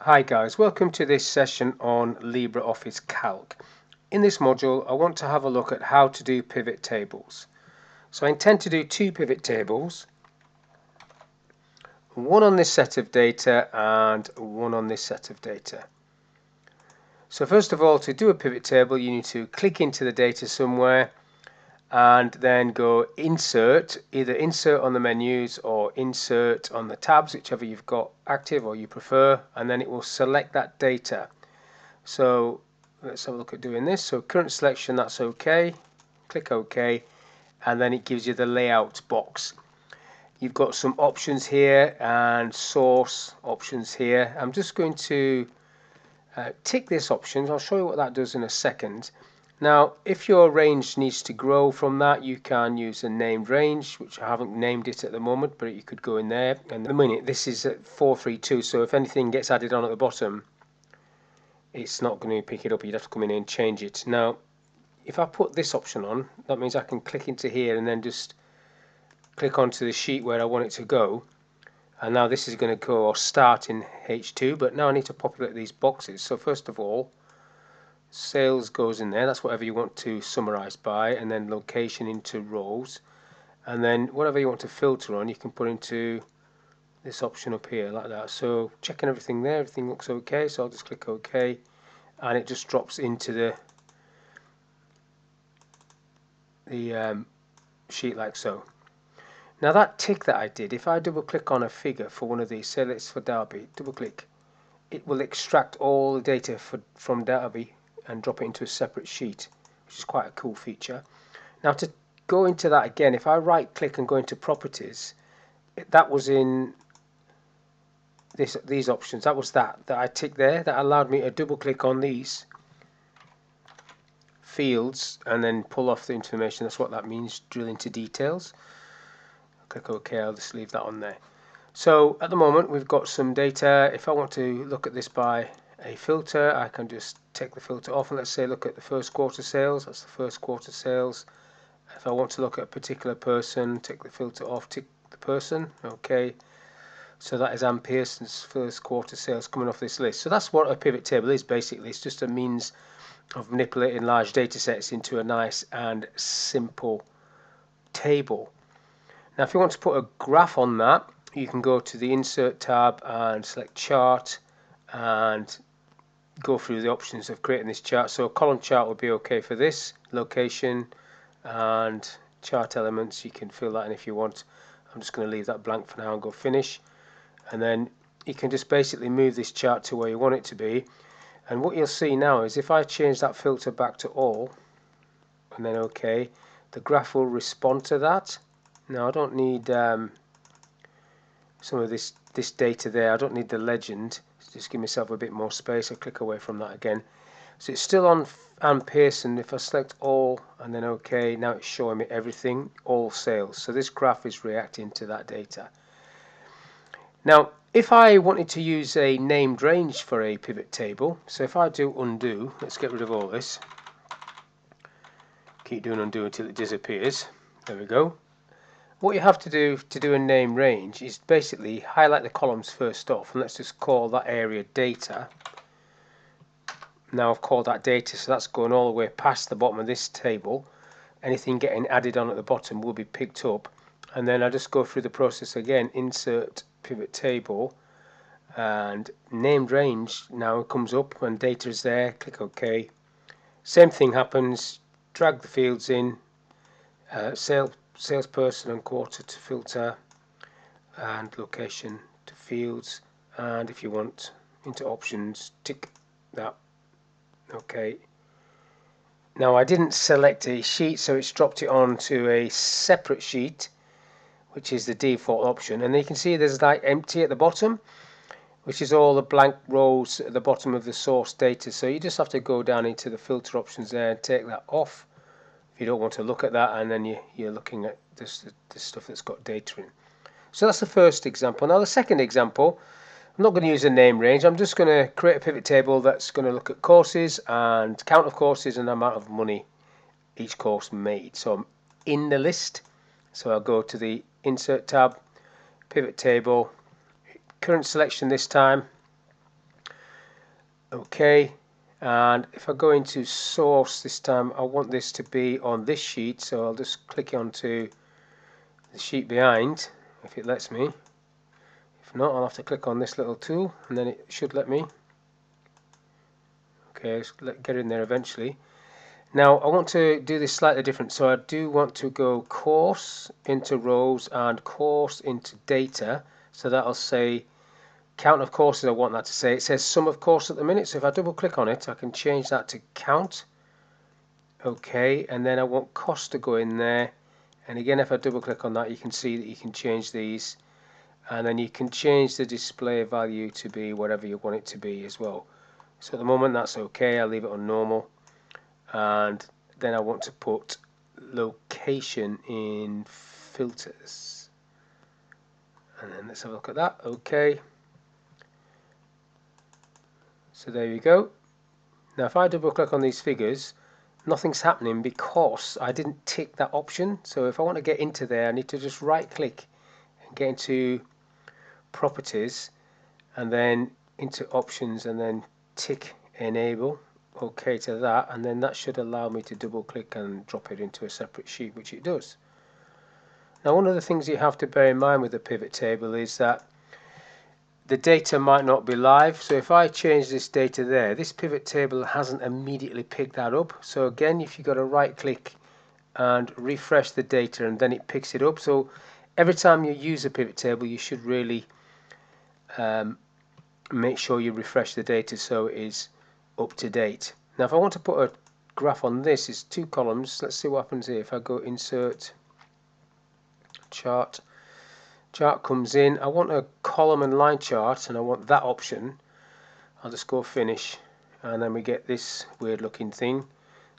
Hi guys, welcome to this session on LibreOffice Calc. In this module I want to have a look at how to do pivot tables. So I intend to do two pivot tables, one on this set of data and one on this set of data. So first of all, to do a pivot table you need to click into the data somewhere and then go insert, either insert on the menus or insert on the tabs, whichever you've got active or you prefer, and then it will select that data. So let's have a look at doing this. So current selection, that's OK. Click OK, and then it gives you the layout box. You've got some options here and source options here. I'm just going to tick this option. I'll show you what that does in a second. Now, if your range needs to grow from that, you can use a named range, which I haven't named it at the moment, but you could go in there. And at the minute, this is at 432, so if anything gets added on at the bottom, it's not going to pick it up. You'd have to come in and change it. Now, if I put this option on, that means I can click into here and then just click onto the sheet where I want it to go. And now this is going to go or start in H2, but now I need to populate these boxes. So first of all, sales goes in there. That's whatever you want to summarize by, and then location into rows, and then whatever you want to filter on you can put into this option up here like that. So checking everything there, everything looks okay, so I'll just click OK, and it just drops into the sheet like so. Now that tick that I did, if I double click on a figure for one of these, say it's for Derby, double click, it will extract all the data from Derby and drop it into a separate sheet, which is quite a cool feature. Now to go into that again, if I right click and go into properties, that was in these options, that was that I ticked there, that allowed me to double click on these fields and then pull off the information. That's what that means, drill into details. Click OK, I'll just leave that on there. So at the moment we've got some data. If I want to look at this by a filter, I can just take the filter off and let's say look at the first quarter sales. That's the first quarter sales. If I want to look at a particular person, take the filter off, tick the person, OK. So that is Ann Pearson's first quarter sales coming off this list. So that's what a pivot table is basically. It's just a means of manipulating large data sets into a nice and simple table. Now if you want to put a graph on that, you can go to the Insert tab and select Chart and go through the options of creating this chart. So a column chart would be okay for this. Location and chart elements, you can fill that in if you want. I'm just going to leave that blank for now and go Finish. And then you can just basically move this chart to where you want it to be. And what you'll see now is if I change that filter back to All and then OK, the graph will respond to that. Now I don't need some of this data there. I don't need the legend. Just give myself a bit more space. I'll click away from that again. So it's still on Ann Pearson. If I select All and then OK, now it's showing me everything, all sales. So this graph is reacting to that data. Now if I wanted to use a named range for a pivot table, so if I do undo, let's get rid of all this. Keep doing undo until it disappears. There we go. What you have to do a name range is basically highlight the columns first off, and let's just call that area data. Now I've called that data, so that's going all the way past the bottom of this table. Anything getting added on at the bottom will be picked up, and then I just go through the process again. Insert pivot table and named range now comes up when data is there. Click OK. Same thing happens. Drag the fields in. Salesperson and quarter to filter, and location to fields, and if you want into options, tick that. Okay. Now I didn't select a sheet, so it's dropped it onto a separate sheet, which is the default option, and you can see there's like empty at the bottom, which is all the blank rows at the bottom of the source data. So you just have to go down into the filter options there and take that off if you don't want to look at that, and then you're looking at this stuff that's got data in. So that's the first example. Now the second example, I'm not going to use a name range. I'm just going to create a pivot table that's going to look at courses and count of courses and the amount of money each course made. So I'm in the list, so I'll go to the Insert tab, pivot table, current selection this time, Okay, and if I go into source this time, I want this to be on this sheet, so I'll just click onto the sheet behind if it lets me. If not, I'll have to click on this little tool and then it should let me. Okay, let's get in there eventually. Now I want to do this slightly different, so I do want to go course into rows and course into data, so that'll say count of courses. I want that to say, it says sum of course at the minute, so if I double click on it I can change that to count. Okay, and then I want cost to go in there, and again if I double click on that you can see that you can change these, and then you can change the display value to be whatever you want it to be as well. So at the moment that's okay, I'll leave it on normal. And then I want to put location in filters, and then let's have a look at that. Okay, so there you go. Now if I double click on these figures, nothing's happening because I didn't tick that option. So if I want to get into there, I need to just right click and get into properties and then into options and then tick enable. Okay to that, and then that should allow me to double click and drop it into a separate sheet, which it does. Now one of the things you have to bear in mind with the pivot table is that the data might not be live, so if I change this data there, this pivot table hasn't immediately picked that up. So again, if you've got to right click and refresh the data and then it picks it up, so every time you use a pivot table you should really make sure you refresh the data so it is up to date. Now if I want to put a graph on this, it's 2 columns. Let's see what happens here. If I go insert chart comes in, I want a column and line chart and I want that option. I'll just go finish, and then we get this weird looking thing.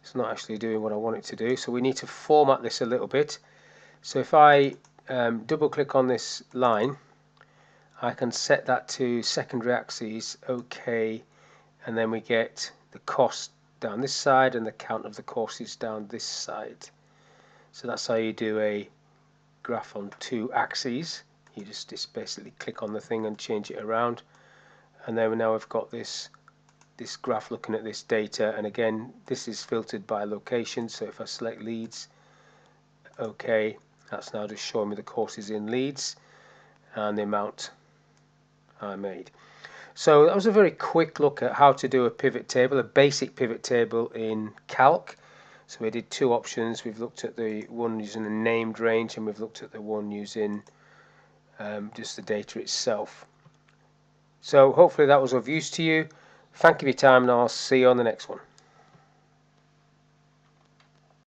It's not actually doing what I want it to do, so we need to format this a little bit. So if I double click on this line, I can set that to secondary axes. Okay, and then we get the cost down this side and the count of the courses down this side. So that's how you do a graph on 2 axes. You just basically click on the thing and change it around, and then now we've got this graph looking at this data, and again this is filtered by location. So if I select Leeds, okay, that's now just showing me the courses in Leeds and the amount I made. So that was a very quick look at how to do a pivot table, a basic pivot table in Calc. So we did 2 options. We've looked at the one using a named range, and we've looked at the one using just the data itself. So hopefully that was of use to you. Thank you for your time, and I'll see you on the next one.